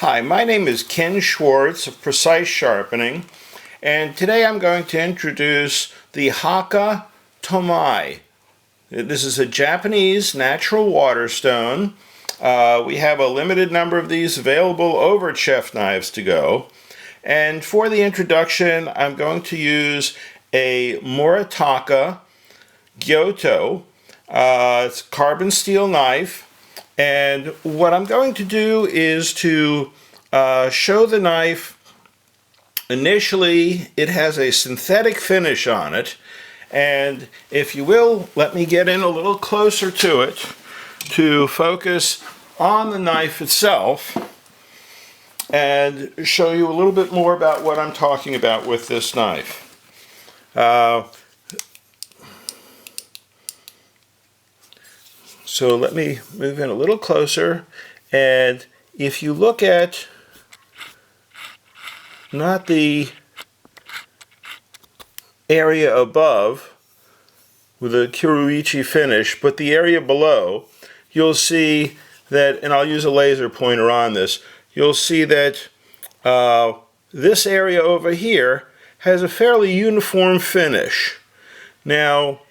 Hi, my name is Ken Schwartz of Precise Sharpening, and today I'm going to introduce the Hakka Tomae. This is a Japanese natural water stone. We have a limited number of these available over at Chef Knives to go. And for the introduction, I'm going to use a Moritaka Kyoto. It's a carbon steel knife. And what I'm going to do is to show the knife. Initially, it has a synthetic finish on it. And if you will, let me get in a little closer to it to focus on the knife itself and show you a little bit more about what I'm talking about with this knife. So let me move in a little closer, and if you look at not the area above with a kuroichi finish, but the area below, you'll see that, and I'll use a laser pointer on this, you'll see that this area over here has a fairly uniform finish. Now,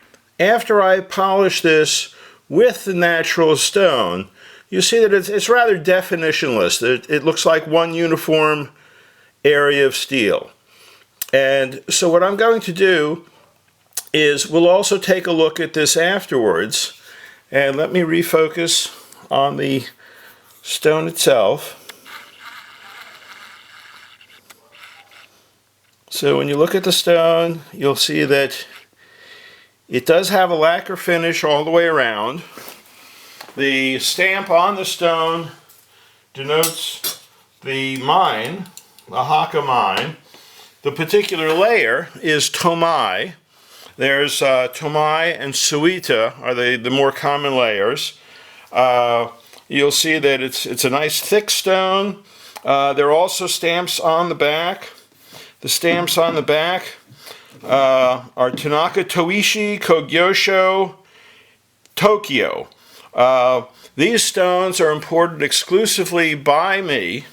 after I polish this with the natural stone, you see that it's rather definitionless. It looks like one uniform area of steel. And so what I'm going to do is we'll also take a look at this afterwards. And let me refocus on the stone itself. So when you look at the stone, you'll see that it does have a lacquer finish all the way around. The stamp on the stone denotes the mine, the Haka mine. The particular layer is tomai. There's tomai and suita are the more common layers. You'll see that it's a nice thick stone. There are also stamps on the back. The stamps on the back are Tanaka, Toishi, Kyogyosho, Tokyo. These stones are imported exclusively by me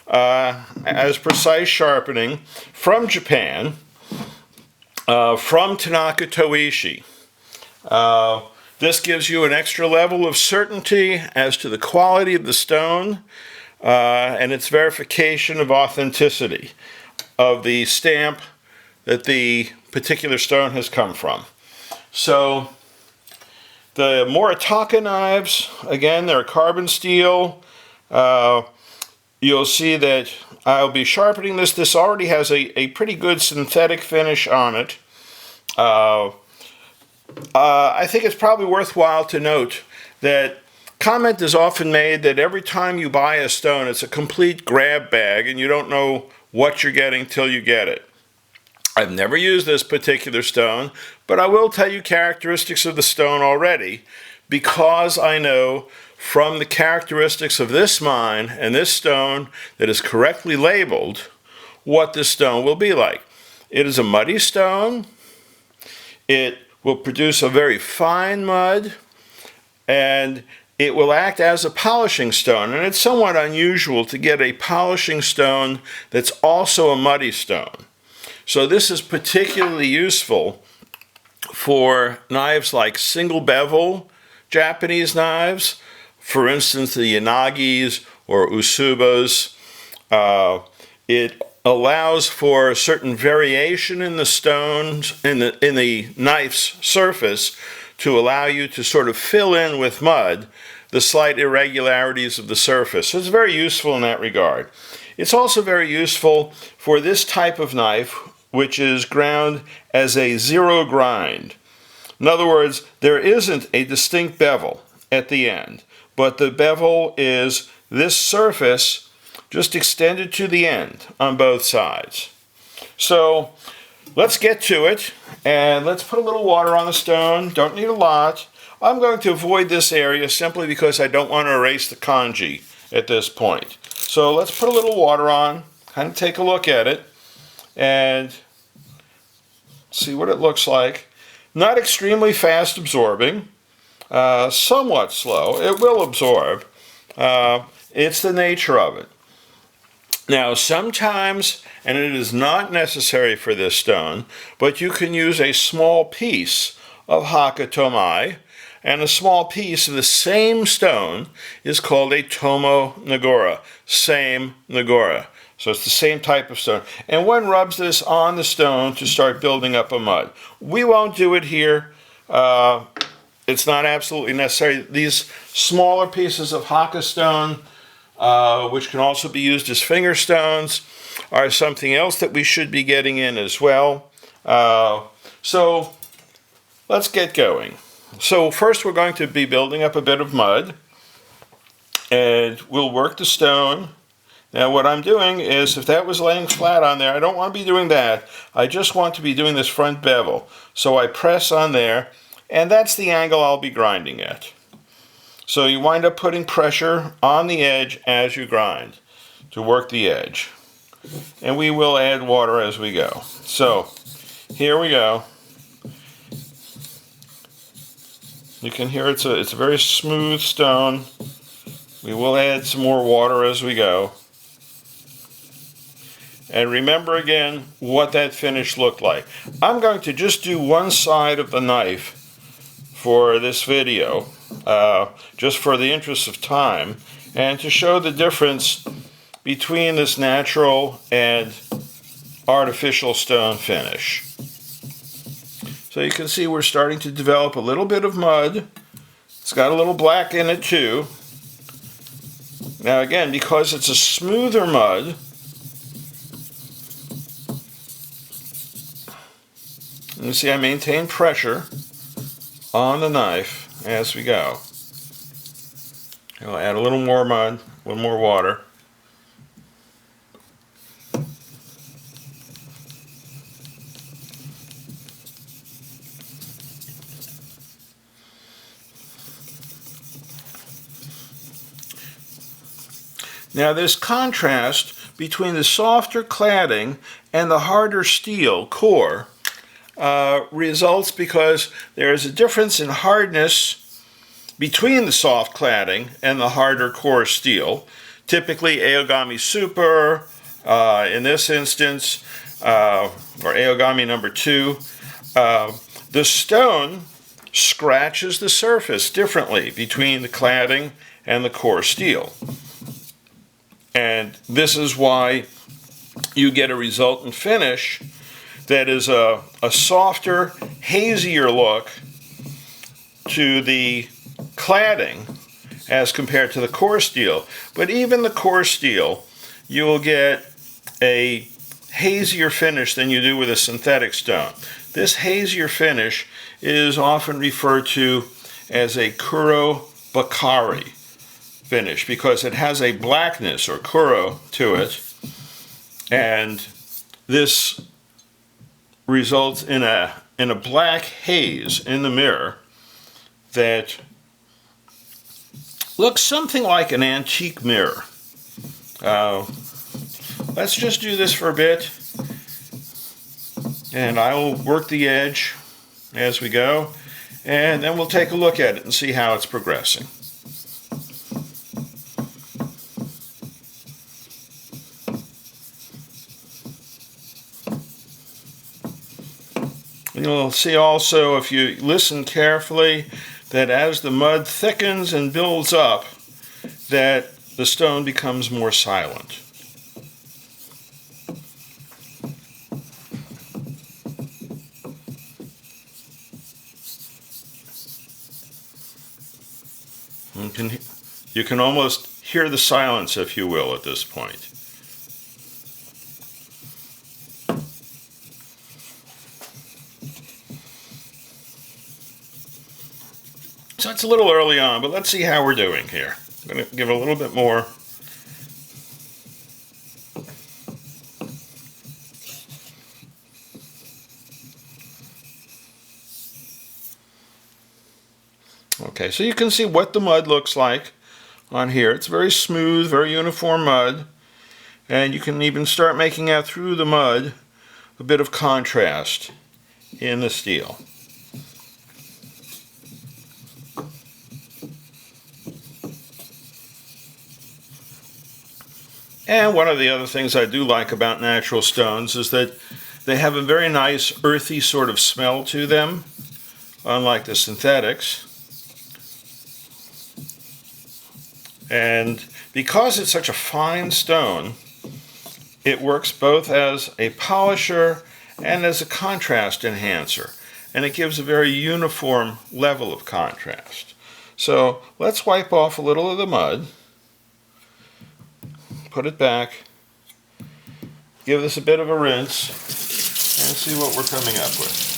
as Precise Sharpening from Japan, from Tanaka Toishi. This gives you an extra level of certainty as to the quality of the stone and its verification of authenticity of the stamp that the particular stone has come from. So the Moritaka knives, again, they're carbon steel. You'll see that I'll be sharpening this. This already has a pretty good synthetic finish on it. I think it's probably worthwhile to note that comment is often made that every time you buy a stone, it's a complete grab bag and you don't know what you're getting till you get it. I've never used this particular stone, but I will tell you characteristics of the stone already because I know from the characteristics of this mine and this stone that is correctly labeled what this stone will be like. It is a muddy stone. It will produce a very fine mud, and it will act as a polishing stone. And it's somewhat unusual to get a polishing stone that's also a muddy stone. So this is particularly useful for knives like single bevel Japanese knives, for instance the yanagis or usubas. It allows for a certain variation in the stones, in the knife's surface, to allow you to sort of fill in with mud the slight irregularities of the surface. So it's very useful in that regard. It's also very useful for this type of knife, which is ground as a zero grind. In other words, there isn't a distinct bevel at the end, but the bevel is this surface just extended to the end on both sides. So let's get to it, and let's put a little water on the stone. Don't need a lot. I'm going to avoid this area simply because I don't want to erase the kanji at this point. So let's put a little water on, kind of take a look at it, and see what it looks like. Not extremely fast absorbing, somewhat slow. It will absorb. It's the nature of it. Now, sometimes, and it is not necessary for this stone, but you can use a small piece of Hakka Tomae, and a small piece of the same stone is called a tomo nagora, same nagora. So it's the same type of stone. And one rubs this on the stone to start building up a mud. We won't do it here. It's not absolutely necessary. These smaller pieces of Hakka stone, which can also be used as finger stones, are something else that we should be getting in as well. So let's get going. So first we're going to be building up a bit of mud, and we'll work the stone. Now what I'm doing is, if that was laying flat on there, I don't want to be doing that. I just want to be doing this front bevel. So I press on there, and that's the angle I'll be grinding at. So you wind up putting pressure on the edge as you grind to work the edge. And we will add water as we go. So here we go. You can hear it's a very smooth stone. We will add some more water as we go. And remember again what that finish looked like. I'm going to just do one side of the knife for this video, just for the interest of time, and to show the difference between this natural and artificial stone finish. So you can see we're starting to develop a little bit of mud. It's got a little black in it too. Now again, because it's a smoother mud, you see I maintain pressure on the knife as we go. I'll add a little more mud, a little more water. Now this contrast between the softer cladding and the harder steel core results because there is a difference in hardness between the soft cladding and the harder core steel. Typically Aogami Super, in this instance, or Aogami number 2, the stone scratches the surface differently between the cladding and the core steel. And this is why you get a resultant finish that is a softer, hazier look to the cladding as compared to the core steel. But even the core steel, you will get a hazier finish than you do with a synthetic stone. This hazier finish is often referred to as a kuro bakari finish because it has a blackness or kuro to it, and this results in a black haze in the mirror that looks something like an antique mirror. Let's just do this for a bit, and I will work the edge as we go, and then we'll take a look at it and see how it's progressing. You'll see also, if you listen carefully, that as the mud thickens and builds up, that the stone becomes more silent. You can almost hear the silence, if you will, at this point. So it's a little early on, but let's see how we're doing here. I'm going to give it a little bit more. Okay, so you can see what the mud looks like on here. It's very smooth, very uniform mud. And you can even start making out through the mud a bit of contrast in the steel. And one of the other things I do like about natural stones is that they have a very nice earthy sort of smell to them, unlike the synthetics. And because it's such a fine stone, it works both as a polisher and as a contrast enhancer. And it gives a very uniform level of contrast. So let's wipe off a little of the mud, put it back, give this a bit of a rinse, and see what we're coming up with.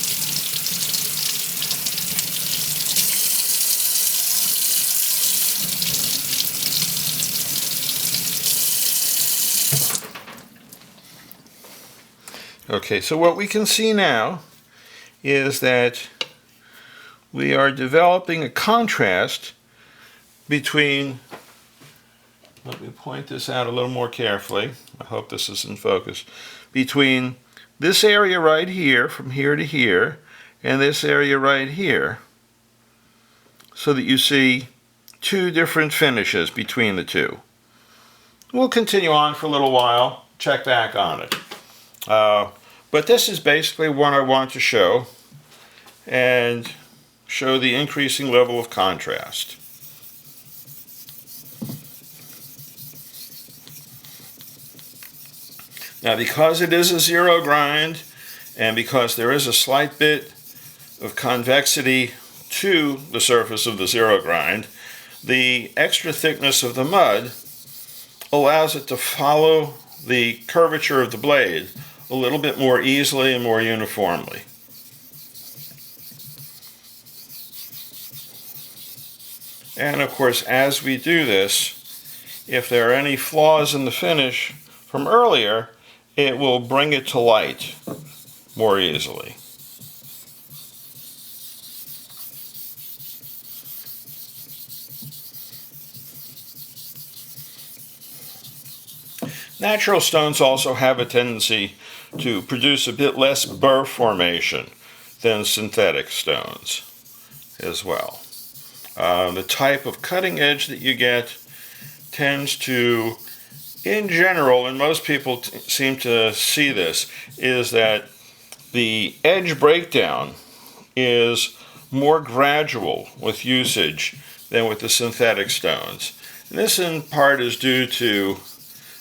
Okay, so what we can see now is that we are developing a contrast between, let me point this out a little more carefully, I hope this is in focus, between this area right here, from here to here, and this area right here, so that you see two different finishes between the two. We'll continue on for a little while, check back on it. But this is basically what I want to show, and show the increasing level of contrast. Now, because it is a zero grind, and because there is a slight bit of convexity to the surface of the zero grind, the extra thickness of the mud allows it to follow the curvature of the blade a little bit more easily and more uniformly. And of course, as we do this, if there are any flaws in the finish from earlier, it will bring it to light more easily. Natural stones also have a tendency to produce a bit less burr formation than synthetic stones as well. The type of cutting edge that you get tends to, in general, and most people seem to see this, is that the edge breakdown is more gradual with usage than with the synthetic stones. And this in part is due to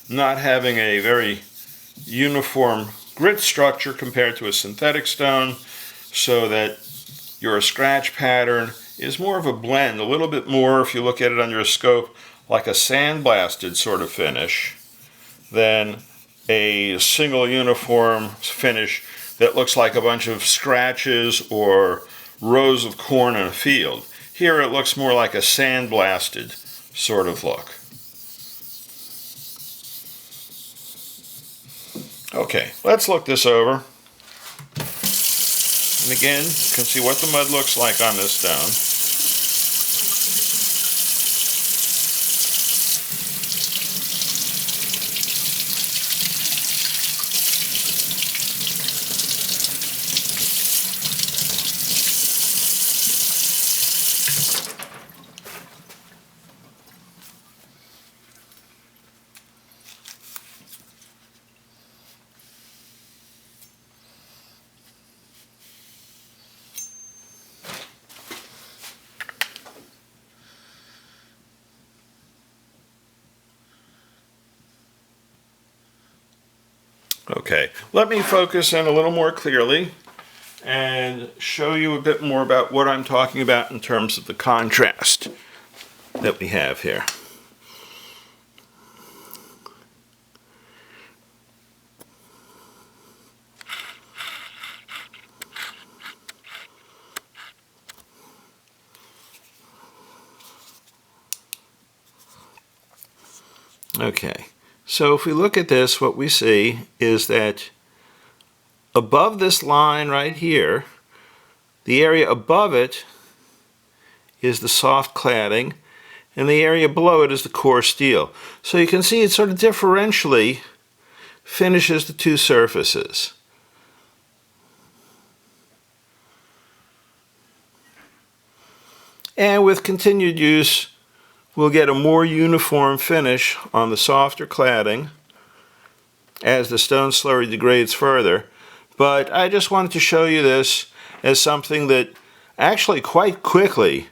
not having a very uniform grit structure compared to a synthetic stone, so that your scratch pattern is more of a blend, a little bit more, if you look at it under a scope, like a sandblasted sort of finish than a single uniform finish that looks like a bunch of scratches or rows of corn in a field. Here it looks more like a sandblasted sort of look. Okay, let's look this over. And again, you can see what the mud looks like on this stone. Okay, let me focus in a little more clearly and show you a bit more about what I'm talking about in terms of the contrast that we have here. Okay. So if we look at this, what we see is that above this line right here, the area above it is the soft cladding, and the area below it is the core steel. So you can see it sort of differentially finishes the two surfaces. And with continued use, we'll get a more uniform finish on the softer cladding as the stone slurry degrades further. But I just wanted to show you this as something that actually quite quickly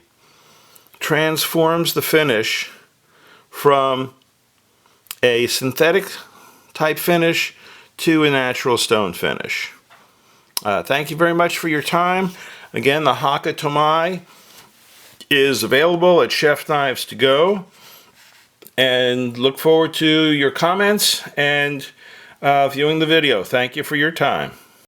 transforms the finish from a synthetic type finish to a natural stone finish. Thank you very much for your time. Again, the Hakka Tomae is available at Chef Knives to Go, and look forward to your comments and viewing the video. Thank you for your time.